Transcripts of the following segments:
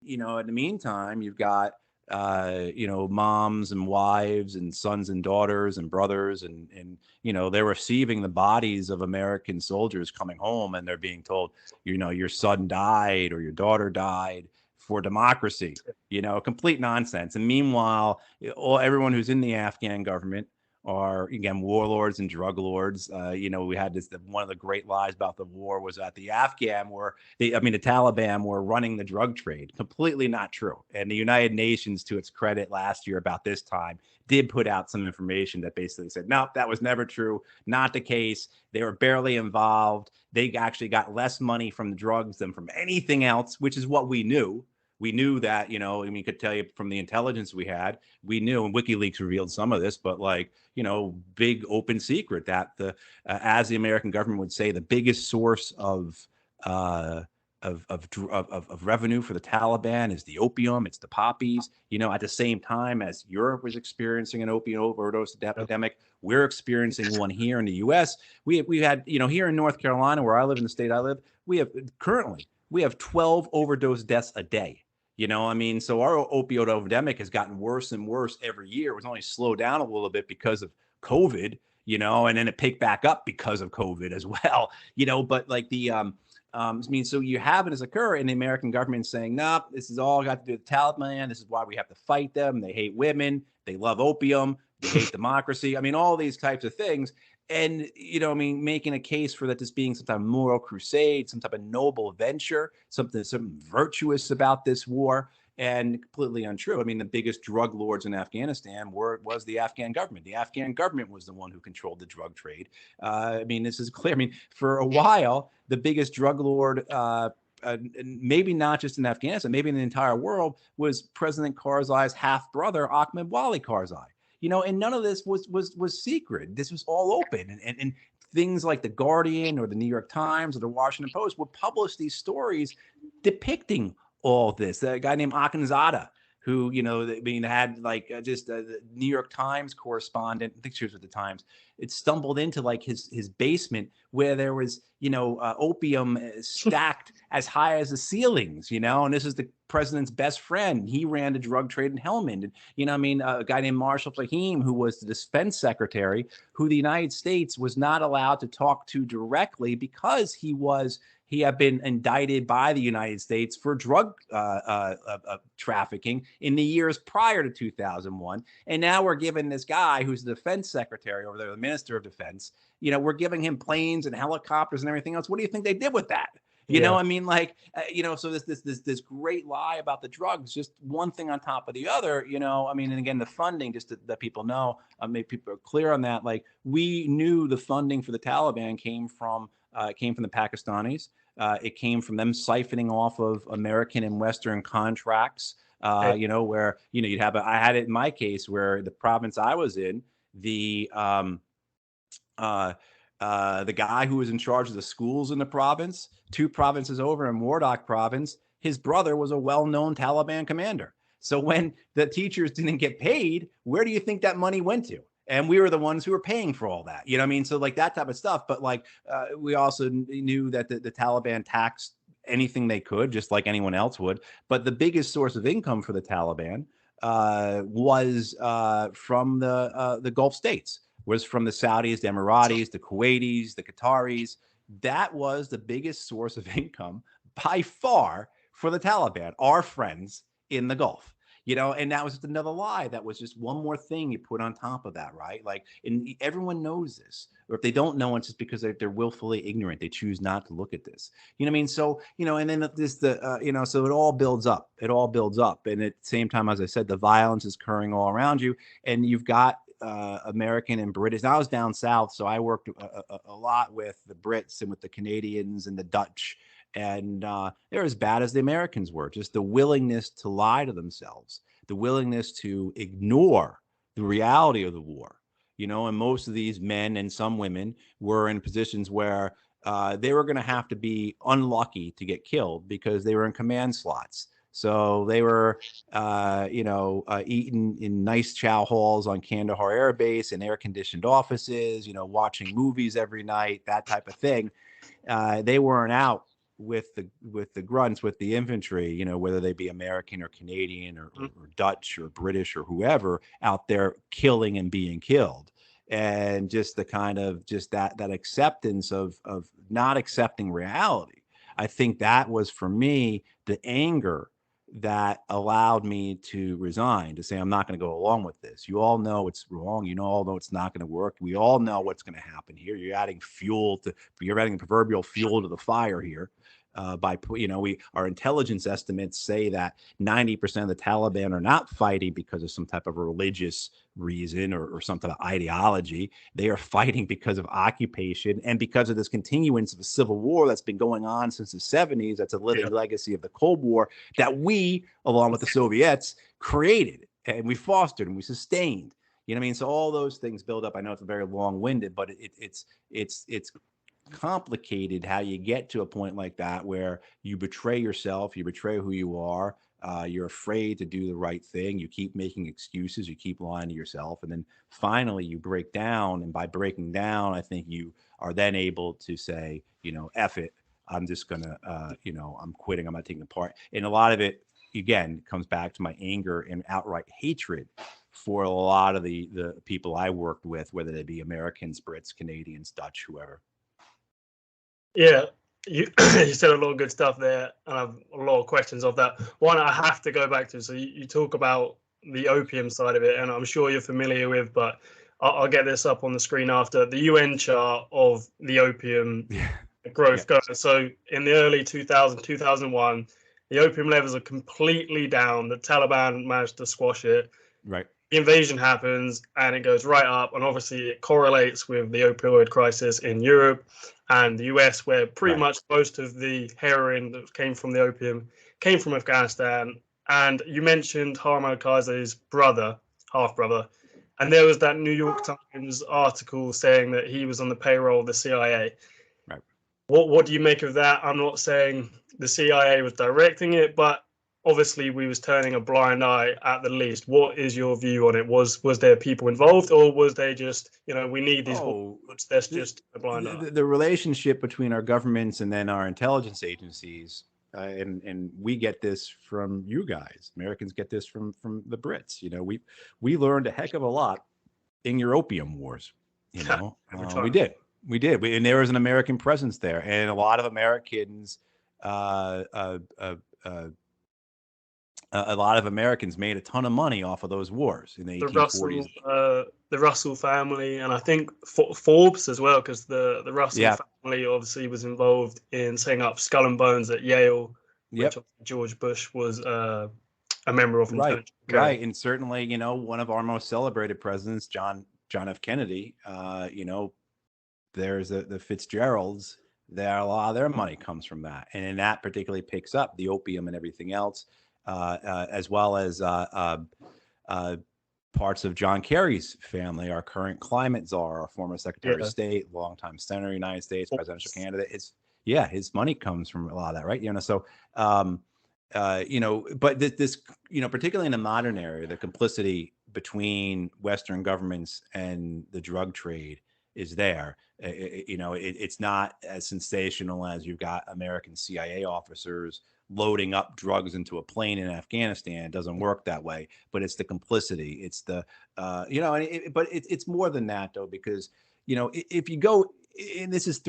in the meantime, you've got, moms and wives and sons and daughters and brothers, and they're receiving the bodies of American soldiers coming home, and they're being told, your son died or your daughter died for democracy, complete nonsense. And meanwhile, everyone who's in the Afghan government are, again, warlords and drug lords. We had one of the great lies about the war was that the Taliban were running the drug trade. Completely not true. And the United Nations, to its credit, last year about this time, did put out some information that basically said, no, that was never true. Not the case. They were barely involved. They actually got less money from the drugs than from anything else, which is what we knew. We knew that, could tell you from the intelligence we had, we knew, and WikiLeaks revealed some of this, but big open secret that as the American government would say, the biggest source of revenue for the Taliban is the opium. It's the poppies. At the same time as Europe was experiencing an opium overdose epidemic, we're experiencing one here in the U.S. We had, here in North Carolina, where I live, in the state I live, we have 12 overdose deaths a day. So our opioid epidemic has gotten worse and worse every year. It was only slowed down a little bit because of COVID, and then it picked back up because of COVID as well, but so you have it as occur, and the American government saying, nah, this is all got to do with the Taliban. This is why we have to fight them. They hate women. They love opium. They hate democracy. All these types of things. And, making a case for that this being some type of moral crusade, some type of noble venture, something virtuous about this war, and completely untrue. The biggest drug lords in Afghanistan was the Afghan government. The Afghan government was the one who controlled the drug trade. This is clear. For a while, the biggest drug lord, maybe not just in Afghanistan, maybe in the entire world, was President Karzai's half brother, Ahmed Wali Karzai. And none of this was secret. This was all open. And things like The Guardian or the New York Times or the Washington Post would publish these stories depicting all this. A guy named Akhundzada, who, had the New York Times correspondent, I think she was with the Times, it stumbled into his basement where there was, opium stacked as high as the ceilings, and this is the president's best friend. He ran the drug trade in Helmand. And, a guy named Marshall Fahim, who was the defense secretary, who the United States was not allowed to talk to directly because he had been indicted by the United States for drug trafficking in the years prior to 2001. And now we're giving this guy who's the defense secretary over there, the minister of defense, we're giving him planes and helicopters and everything else. What do you think they did with that? So this great lie about the drugs, just one thing on top of the other, and again, the funding, just to let people know, make people clear on that. We knew the funding for the Taliban came from the Pakistanis. It came from them siphoning off of American and Western contracts, where, you'd have, I had it in my case where the province I was in, the guy who was in charge of the schools in the province, 2 provinces over in Wardak province, his brother was a well-known Taliban commander. So when the teachers didn't get paid, where do you think that money went to? And we were the ones who were paying for all that, So that type of stuff. But we also knew that the Taliban taxed anything they could, just like anyone else would. But the biggest source of income for the Taliban was from the Gulf states, was from the Saudis, the Emiratis, the Kuwaitis, the Qataris. That was the biggest source of income by far for the Taliban, our friends in the Gulf. And that was just another lie. That was just one more thing you put on top of that, right? And everyone knows this, or if they don't know, it's just because they're willfully ignorant. They choose not to look at this. So, and then so it all builds up. It all builds up. And at the same time, as I said, the violence is occurring all around you. And you've got American and British. Now I was down south, so I worked a lot with the Brits and with the Canadians and the Dutch. And they're as bad as the Americans were. Just the willingness to lie to themselves, the willingness to ignore the reality of the war. And most of these men and some women were in positions where they were going to have to be unlucky to get killed because they were in command slots. So they were, eating in nice chow halls on Kandahar Air Base in air-conditioned offices, watching movies every night, that type of thing. They weren't out the grunts, with the infantry, you know, whether they be American or Canadian or Dutch or British or whoever out there killing and being killed. And just the kind of just that acceptance of not accepting reality. I think that was, for me, the anger that allowed me to resign, to say, I'm not going to go along with this. You all know it's wrong. You all know it's not going to work. We all know what's going to happen here. You're adding proverbial fuel to the fire here. Our intelligence estimates say that 90% of the Taliban are not fighting because of some type of religious reason or some type of ideology. They are fighting because of occupation and because of this continuance of a civil war that's been going on since the 70s. That's a living legacy of the Cold War that we, along with the Soviets, created and we fostered and we sustained. You know what I mean? So all those things build up. I know it's very long-winded, but it's complicated how you get to a point like that where you betray yourself, you betray who you are, you're afraid to do the right thing, you keep making excuses, you keep lying to yourself, and then finally you break down. And by breaking down, I think you are then able to say, you know, F it, I'm just gonna I'm quitting, I'm not taking part. And a lot of it, again, comes back to my anger and outright hatred for a lot of the people I worked with, whether they be Americans, Brits, Canadians, Dutch, whoever. Yeah, you you said a lot of good stuff there, and I have a lot of questions of that. One I have to go back to. So you talk about the opium side of it, and I'm sure you're familiar with, but I'll get this up on the screen after the UN chart of the opium growth goes. So in the early 2001, the opium levels are completely down. The Taliban managed to squash it. Right. The invasion happens and it goes right up, and obviously it correlates with the opioid crisis in Europe and the US, where pretty much most of the heroin that came from the opium came from Afghanistan. And you mentioned Harman al-Kaiser's half brother, and there was that New York Times article saying that he was on the payroll of the CIA. Right. What do you make of that? I'm not saying the CIA was directing it, but obviously we was turning a blind eye at the least. What is your view on it? Was there people involved, or was they just, we need these that's just a blind eye? The relationship between our governments and then our intelligence agencies, and we get this from you guys. Americans get this from the Brits. You know, we learned a heck of a lot in your opium wars. You know, we did, and there was an American presence there, and a lot of Americans. A lot of Americans made a ton of money off of those wars in the 1840s. The Russell family, and I think Forbes as well, because the Russell family obviously was involved in setting up Skull and Bones at Yale, which George Bush was a member of. Right, and certainly, one of our most celebrated presidents, John F. Kennedy. There's the Fitzgeralds. A lot of their money comes from that, and that particularly picks up the opium and everything else. As well as parts of John Kerry's family, our current climate czar, our former Secretary of State, longtime Senator of the United States, presidential candidate. His money comes from a lot of that, right? But this, particularly in the modern era, the complicity between Western governments and the drug trade is there. It's not as sensational as you've got American CIA officers loading up drugs into a plane in Afghanistan. It doesn't work that way, but it's the complicity. It's the, but it's more than that though, because, if you go, and this is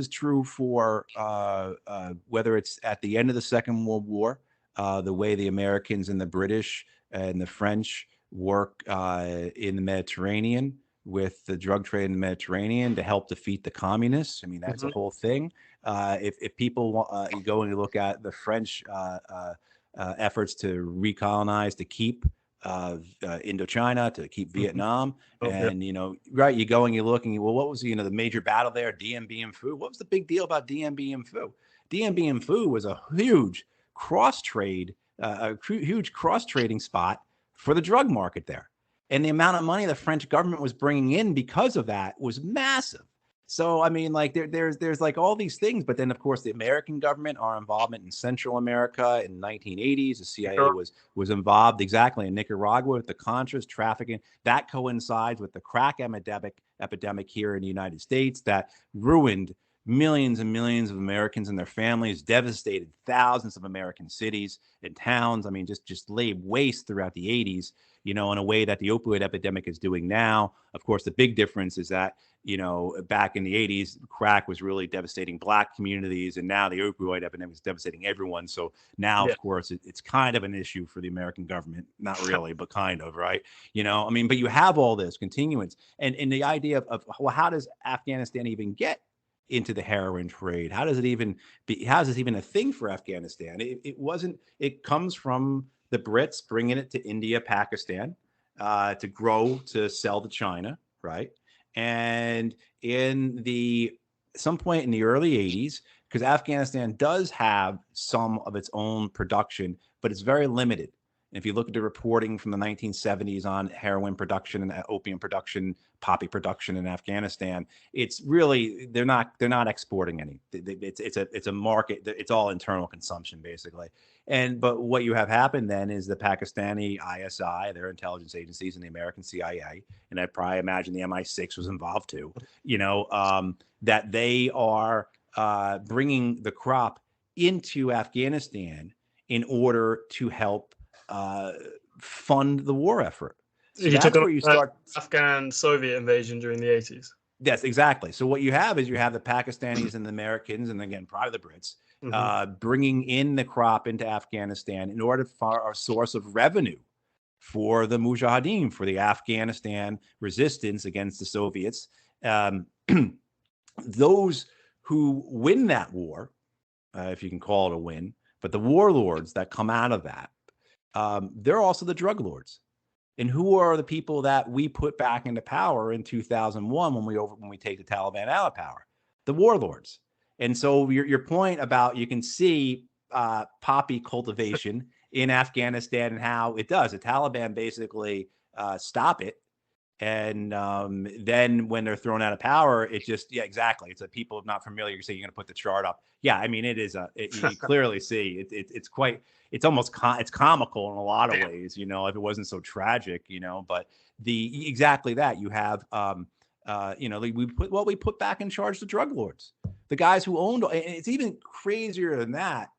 true for whether it's at the end of the Second World War, the way the Americans and the British and the French work in the Mediterranean with the drug trade in the Mediterranean to help defeat the communists. I mean, that's a whole thing. If people go and look at the French efforts to recolonize, to keep Indochina, to keep Vietnam, and you go and you look and what was the major battle there? Dien Bien Phu. What was the big deal about Dien Bien Phu? Dien Bien Phu was a huge cross trading spot for the drug market there. And the amount of money the French government was bringing in because of that was massive. So, I mean, like there's like all these things. But then, of course, the American government, our involvement in Central America in the 1980s, the CIA was involved exactly in Nicaragua with the Contras trafficking. That coincides with the crack epidemic here in the United States that ruined millions and millions of Americans and their families, devastated thousands of American cities and towns. I mean, just laid waste throughout the 80s, in a way that the opioid epidemic is doing now. Of course, the big difference is that, back in the 80s, crack was really devastating Black communities, and now the opioid epidemic is devastating everyone. So now, of course, it's kind of an issue for the American government. Not really, but kind of, right? But you have all this continuance. And the idea of well, how does Afghanistan even get into the heroin trade? How does it even how is this even a thing for Afghanistan? It comes from the Brits bringing it to India, Pakistan, to grow, to sell to China, right? And some point in the early 80s, because Afghanistan does have some of its own production, but it's very limited. And if you look at the reporting from the 1970s on heroin production and opium production, poppy production in Afghanistan, it's really they're not exporting any. It's a market. It's all internal consumption basically. But what you have happened then is the Pakistani ISI, their intelligence agencies, and the American CIA, and I probably imagine the MI6 was involved too. That they are bringing the crop into Afghanistan in order to help fund the war effort. So that's where you start. Afghan-Soviet invasion during the 80s. Yes, exactly. So what you have is the Pakistanis and the Americans, and again, probably the Brits, bringing in the crop into Afghanistan in order for a source of revenue for the Mujahideen, for the Afghanistan resistance against the Soviets. Those who win that war, if you can call it a win, but the warlords that come out of that, they're also the drug lords. And who are the people that we put back into power in 2001 when we take the Taliban out of power? The warlords. And so your point about you can see poppy cultivation in Afghanistan and how it does. The Taliban basically stop it. And then when they're thrown out of power, it just, exactly. It's people not familiar. You say you're going to put the chart up. Yeah, I mean, it is you clearly see it's almost it's comical in a lot of ways, if it wasn't so tragic, but exactly that you have, we put back in charge the drug lords, the guys who owned, and it's even crazier than that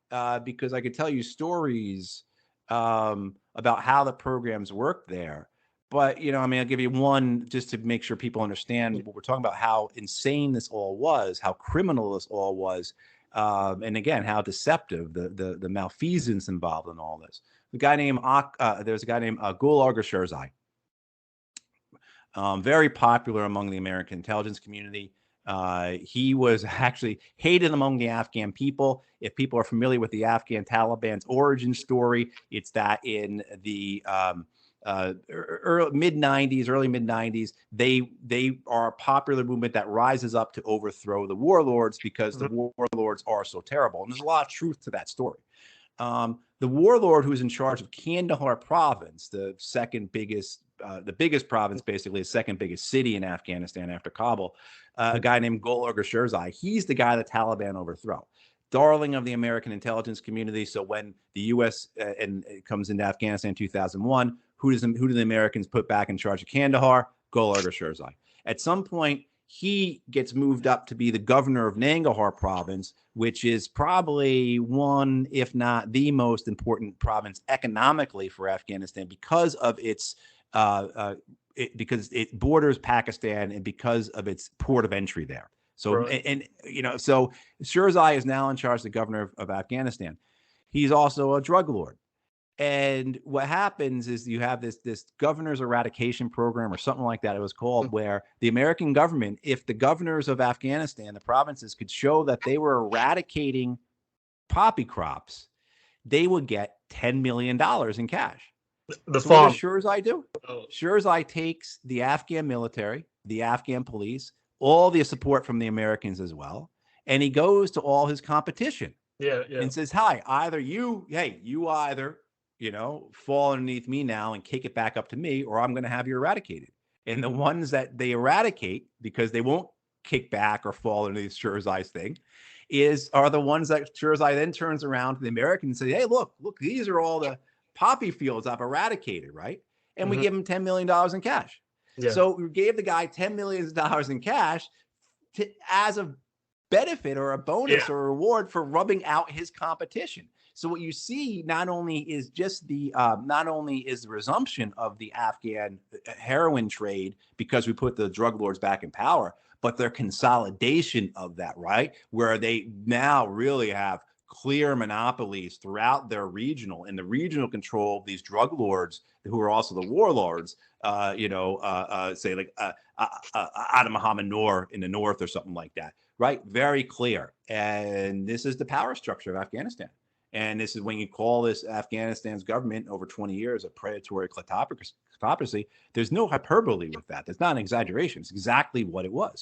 because I could tell you stories about how the programs work there. But, I'll give you one just to make sure people understand what we're talking about, how insane this all was, how criminal this all was. And again, how deceptive the malfeasance involved in all this. There's a guy named Gul Sherzai, very popular among the American intelligence community. He was actually hated among the Afghan people. If people are familiar with the Afghan Taliban's origin story, it's that in the early mid 90s, they are a popular movement that rises up to overthrow the warlords because the warlords are so terrible. And there's a lot of truth to that story. The warlord who's in charge of Kandahar province, the biggest province, basically the second biggest city in Afghanistan after Kabul, a guy named Gul Sherzai, he's the guy the Taliban overthrow. Darling of the American intelligence community. So when the U.S. Comes into Afghanistan in 2001, who do the Americans put back in charge of Kandahar? Gul Sherzai. At some point, he gets moved up to be the governor of Nangarhar province, which is probably one, if not the most important province economically for Afghanistan because of its because it borders Pakistan and because of its port of entry there. So, so Sherzai is now in charge of the governor of Afghanistan. He's also a drug lord. And what happens is you have this governor's eradication program or something like that it was called, where the American government, if the governors of Afghanistan, the provinces, could show that they were eradicating poppy crops, they would get $10 million in cash. What does Sherzai do? Sherzai takes the Afghan military, the Afghan police, all the support from the Americans as well, and he goes to all his competition and says, you either fall underneath me now and kick it back up to me, or I'm going to have you eradicated. And the ones that they eradicate, because they won't kick back or fall underneath Sherzai's thing, are the ones that Sherzai then turns around to the Americans and says, hey, look, these are all the poppy fields I've eradicated, right? And we give him $10 million in cash. Yeah. So we gave the guy $10 million in cash as a benefit or a bonus Yeah. or a reward for rubbing out his competition. So what you see not only is the resumption of the Afghan heroin trade because we put the drug lords back in power, but their consolidation of that, right? Where they now really have clear monopolies throughout their regional and the regional control of these drug lords who are also the warlords, say like Adam Muhammad Noor in the north or something like that, right? Very clear. And this is the power structure of Afghanistan. And this is when you call this Afghanistan's government over 20 years a predatory kleptocracy. There's no hyperbole with that. That's not an exaggeration. It's exactly what it was.